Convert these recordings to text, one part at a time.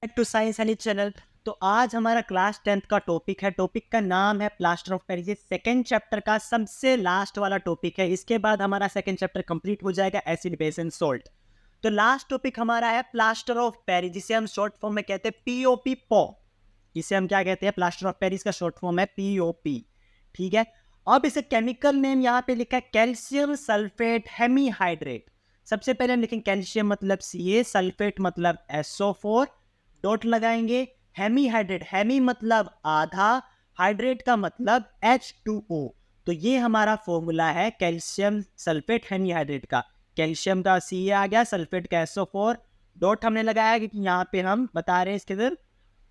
Back to science any channel. तो आज हमारा क्लास 10th का टॉपिक है। टॉपिक का नाम है plaster of Paris. Second chapter का सबसे लास्ट वाला टॉपिक है। इसके बाद हमारा सेकेंड चैप्टर कंप्लीट हो जाएगा, एसिड बेस एंड सॉल्ट। तो लास्ट टॉपिक हमारा है प्लास्टर ऑफ पेरिस, जिसे हम शॉर्ट फॉर्म में कहते हैं पीओपी पॉ। इसे हम क्या कहते हैं? प्लास्टर ऑफ पेरिस का शॉर्ट फॉर्म है पीओपी। ठीक है। अब इसे केमिकल नेम यहाँ पे लिखा है कैल्शियम सल्फेट हेमीहाइड्रेट। सबसे पहले हम लिखेंगे कैल्शियम मतलब Ca, सल्फेट मतलब SO4, डॉट लगाएंगे। हेमीहाइड्रेट, हेमी मतलब आधा, हाइड्रेट का मतलब H2O। तो ये हमारा फॉर्मूला है कैल्शियम सल्फेट हेमीहाइड्रेट का। कैल्शियम का Ca आ गया, सल्फेट का SO4, डॉट हमने लगाया क्योंकि यहाँ पे हम बता रहे हैं इसके अंदर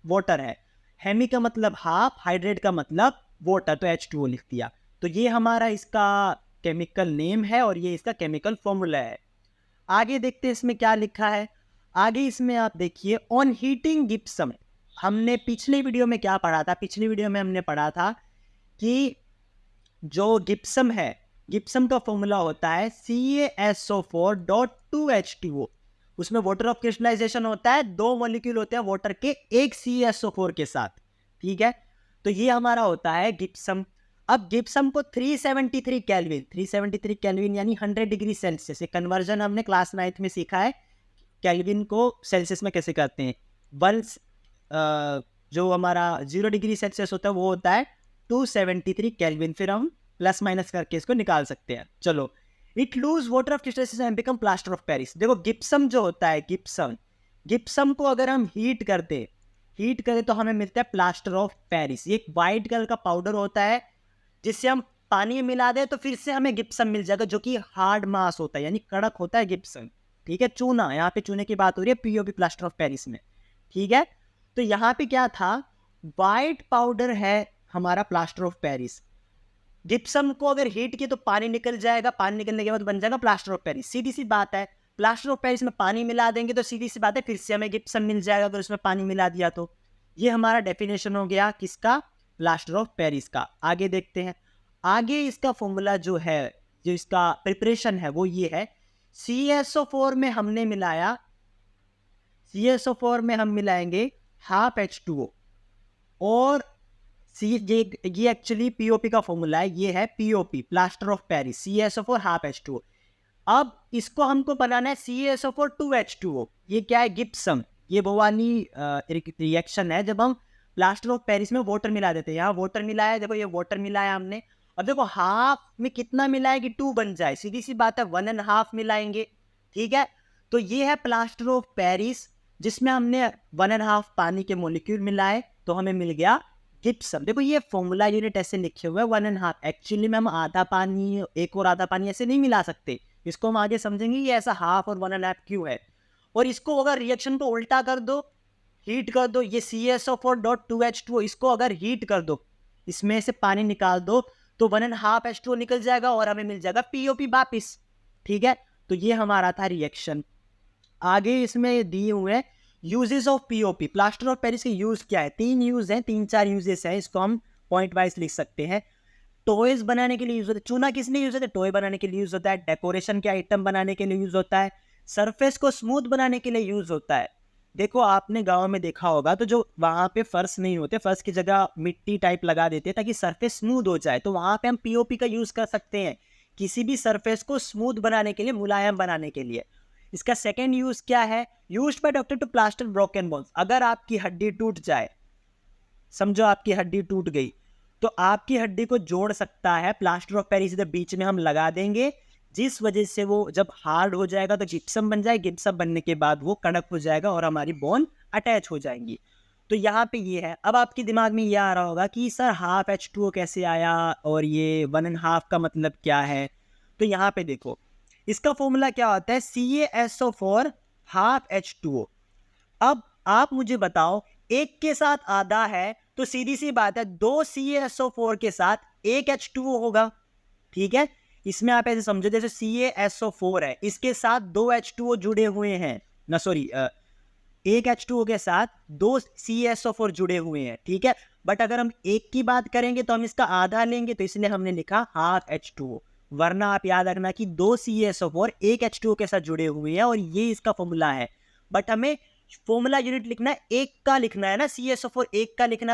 वाटर है। हेमी का मतलब हाफ, हाइड्रेट का मतलब वाटर, तो H2O लिख दिया। तो ये हमारा इसका केमिकल नेम है और ये इसका केमिकल फॉर्मूला है। आगे देखते हैं इसमें क्या लिखा है। आगे इसमें आप देखिए, ऑन हीटिंग गिप्सम। हमने पिछले वीडियो में क्या पढ़ा था? पिछले वीडियो में हमने पढ़ा था कि जो गिप्सम है, गिप्सम का फॉर्मूला होता है CaSO4.2H2O। उसमें वाटर ऑफ क्रिस्टलाइजेशन होता है, 2 मॉलिक्यूल होते हैं वाटर के एक CaSO4 के साथ। ठीक है। तो ये हमारा होता है गिप्सम। अब गिप्सम को 373 केल्विन, 373 केल्विन यानी 100 डिग्री सेल्सियस, एक कन्वर्जन हमने क्लास 9th में सीखा है। केल्विन को सेल्सियस में कैसे करते हैं? वन जो हमारा 0 डिग्री सेल्सियस होता है वो होता है 273 केल्विन। फिर हम प्लस माइनस करके इसको निकाल सकते हैं। चलो, it lose water of crystallization and become plaster of Paris. देखो गिप्सम जो होता है, गिप्सम, गिप्सम को अगर हम हीट करें तो हमें मिलता है प्लास्टर ऑफ पेरिस। ये एक वाइट कलर का पाउडर होता है, जिससे हम पानी में मिला दें तो फिर से हमें गिप्सम मिल जाएगा, जो कि हार्ड मास होता है यानी कड़क होता है गिप्सम। ठीक है। चूना, यहाँ पे चूने की बात हो रही है पीओपी प्लास्टर ऑफ पेरिस में। ठीक है। तो यहाँ पे क्या था? वाइट पाउडर है हमारा प्लास्टर ऑफ पेरिस। जिप्सम को अगर हीट किए तो पानी निकल जाएगा, पानी निकलने के बाद बन जाएगा प्लास्टर ऑफ पेरिस। सीधी सी बात है। प्लास्टर ऑफ पेरिस में पानी मिला देंगे तो सीधी सी बात है फिर से हमें जिप्सम मिल जाएगा अगर उसमें पानी मिला दिया तो। ये हमारा डेफिनेशन हो गया किसका? प्लास्टर ऑफ पेरिस का। आगे देखते हैं। आगे इसका फॉर्मूला जो है, जो इसका प्रिपरेशन है वो ये है। CaSO4 में हमने मिलाया, CaSO4 में हम मिलाएंगे हाफ H2O। और ये एक्चुअली पीओपी का फॉर्मूला है। ये है POP, plaster of Paris, CaSO4 half H2O। अब इसको हमको बनाना है CaSO4 2H2O। ये क्या है? गिप्सम। ये वो वाली रिएक्शन है जब हम प्लास्टर ऑफ पेरिस में वाटर मिला देते हैं। यहाँ वाटर मिलाया, देखो ये वाटर मिलाया हमने। अब देखो हाफ में कितना मिलाए कि 2 बन जाए? सीधी सी बात है, 1.5 मिलाएंगे। ठीक है। तो ये है प्लास्टर ऑफ पेरिस, जिसमें हमने 1.5 पानी के मोलिक्यूल मिलाए तो हमें मिल गया गिप्सम। देखो ये फॉर्मूला यूनिट ऐसे लिखे हुए हैं 1.5। एक्चुअली में हम आधा पानी, एक और आधा पानी ऐसे नहीं मिला सकते। इसको हम आगे समझेंगे ये ऐसा हाफ और 1.5 क्यों है। और इसको अगर रिएक्शन को उल्टा कर दो, हीट कर दो, ये CaSO4.2H2O, इसको अगर हीट कर दो, इसमें से पानी निकाल दो तो 1.5 H2O निकल जाएगा और हमें मिल जाएगा पीओपी वापिस। ठीक है। तो ये हमारा था रिएक्शन। आगे इसमें दिए हुए हैं uses of POP. Plaster of Paris के यूज क्या है? 3 यूज हैं, 3-4 यूजेस हैं। इसको हम पॉइंट वाइज लिख सकते हैं। टॉयज बनाने के लिए यूज होता है। चूना किसने यूज होता है? टॉय बनाने के लिए यूज होता है। डेकोरेशन के आइटम बनाने के लिए यूज होता है। सरफेस को स्मूथ बनाने के लिए यूज होता है। देखो आपने गांव में देखा होगा तो जो वहां पे फर्श नहीं होते, फर्श की जगह मिट्टी टाइप लगा देते हैं ताकि सरफेस स्मूथ हो जाए, तो वहां पे हम पीओपी का यूज कर सकते हैं किसी भी सरफेस को स्मूथ बनाने के लिए, मुलायम बनाने के लिए। इसका सेकेंड यूज क्या है? Use by doctor to plaster broken bones. अगर आपकी हड्डी टूट जाए, समझो आपकी हड्डी टूट गई, तो आपकी हड्डी को जोड़ सकता है प्लास्टर ऑफ पेरिस। इधर बीच में हम लगा देंगे, जिस वजह से वो जब हार्ड हो जाएगा तो जिप्सम बन जाए। जिप्सम बनने के बाद वो कड़क हो जाएगा और हमारी बोन अटैच हो जाएंगी। तो यहाँ पे ये है। अब आपके दिमाग में ये आ रहा होगा कि सर हाफ H2O कैसे आया और ये 1.5 का मतलब क्या है? तो यहाँ पे देखो, इसका फॉर्मूला क्या होता है? CaSO4 half H2O। अब आप मुझे बताओ, एक के साथ आधा है तो सीधी सी बात है 2 CaSO4 के साथ 1 H2O होगा। ठीक है। इसमें आप ऐसे समझो जैसे CaSO4 है, इसके साथ 2 H2O जुड़े हुए हैं ना, सॉरी, एक H2O के साथ 2 CaSO4 जुड़े हुए हैं। ठीक है। बट अगर हम एक की बात करेंगे तो हम इसका आधा लेंगे, तो इसलिए हमने लिखा हाफ H2O। वरना आप याद रखना कि 2 CaSO4 1 H2O के साथ जुड़े हुए हैं और ये इसका फॉर्मूला है। बट हमें फॉर्मूला यूनिट लिखना है, एक का लिखना है ना, CSO4 एक का लिखना है,